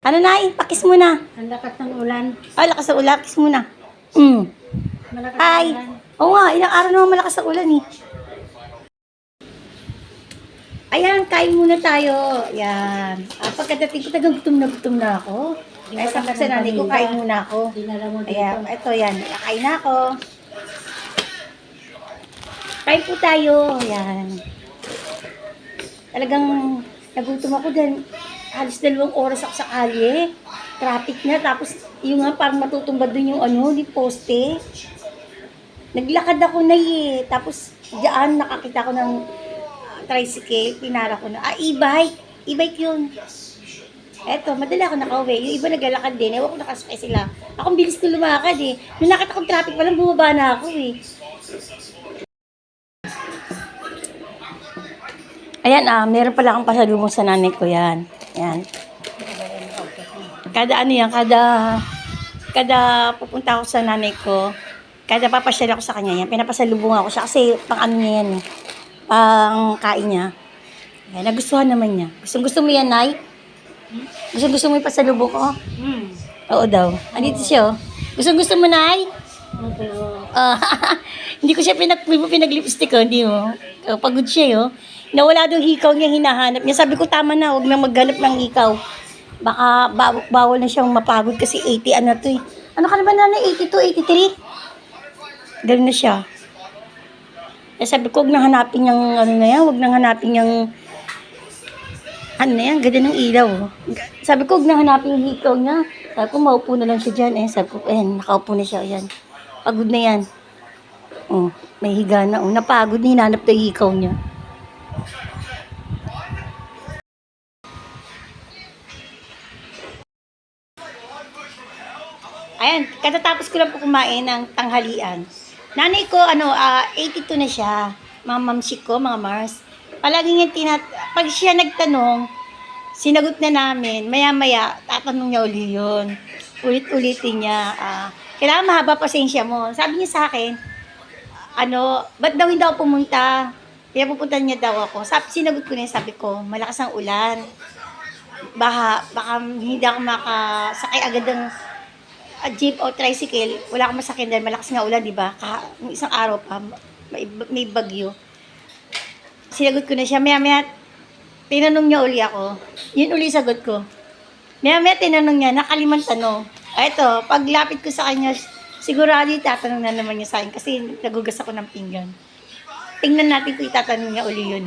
Ano na, pakis mo na. Ang lakas ng ulan. Ay, lakas ng ulan, pakis mo na. Malakas Ay, ng ulan. oo nga, ilang araw naman malakas ang ulan eh. Ayan, kain muna tayo. Ayan. Pagkadating ko, gutom na ako. Ay, sabi sa nanay ko, kain muna ako. Dinala mo dito. Ayan, ito yan. Kain na ako. Kain po tayo. Ayan. Talagang nagutom ako dahil halos 2 oras ako sa kalye. Traffic na. Tapos yung nga parang matutumbad dun yung yung poste. Naglakad ako na Tapos diyan nakakita ko ng tricycle. Pinara ko na. E-bike. E-bike yun. Eto, madali ako nakauwi. Yung iba naglalakad din. Ewan ko nakasakay sila. Ako bilis ko lumakad eh. Nung nakita kong traffic, walang bumaba na ako eh. Ayan meron pala akong pasalubong sa nanay ko yan. Ayan. Kada pupunta ako sa nanay ko, kada papasyal ako sa kanya yan, pinapasalubong ako siya kasi pang ano niya yan eh. Pang kain niya. Ayan, nagustuhan naman niya. Gusto mo yan, Nay? Gusto mo yung pasalubong ko? Oo daw. Andito siya, oh. Gusto mo, Nay? Hindi ko siya pinag-lipstick, oh. Hindi mo. Pagod siya, oh. Nawala daw hikaw niya, hinahanap niya. Sabi ko, tama na, huwag na maghanap ng hikaw. Baka bawal na siyang mapagod kasi 80 ano to eh. Ano ka na ba, Nanay? 82, 83? Ganun na siya. Eh, sabi ko, huwag nang hanapin yung ano na yan, huwag nang hanapin yung ano na yan, ganda ng ilaw. Sabi ko, huwag nang hanapin yung hikaw niya. Sabi ko, maupo na lang siya dyan. Eh, sabi ko, nakaupo na siya. Ayan. Pagod na yan. Oh, may higa na. Oh, napagod na, hinanap na yung hikaw niya. Ayan, katatapos ko lang po kumain ng tanghalian. Nanay ko, 82 na siya. Mga mamsik ko, mga Mars. Palagi niya pag siya nagtanong, sinagot na namin, maya-maya, tatanong niya uli yun. Ulit-ulitin niya. Kailangan mahaba pasensya mo. Sabi niya sa akin, ba't daw hindi ako pumunta? Kaya pupunta niya daw ako. Sinagot ko na yun, sabi ko, malakas ang ulan. Baka hindi ako makasakay agad ng jeep o tricycle. Wala akong masakyan dahil malakas nga ulan, di ba? Isang araw pa, may bagyo. Sinagot ko na siya. Maya-maya, tinanong niya uli ako. Yun uli sagot ko. Maya-maya, tinanong niya, nakalimang tanong. Eto, paglapit ko sa kanya, sigurado itatanong na naman niya sa akin kasi nagugas ako ng pinggan. Tingnan natin kung itatanong niya uli yun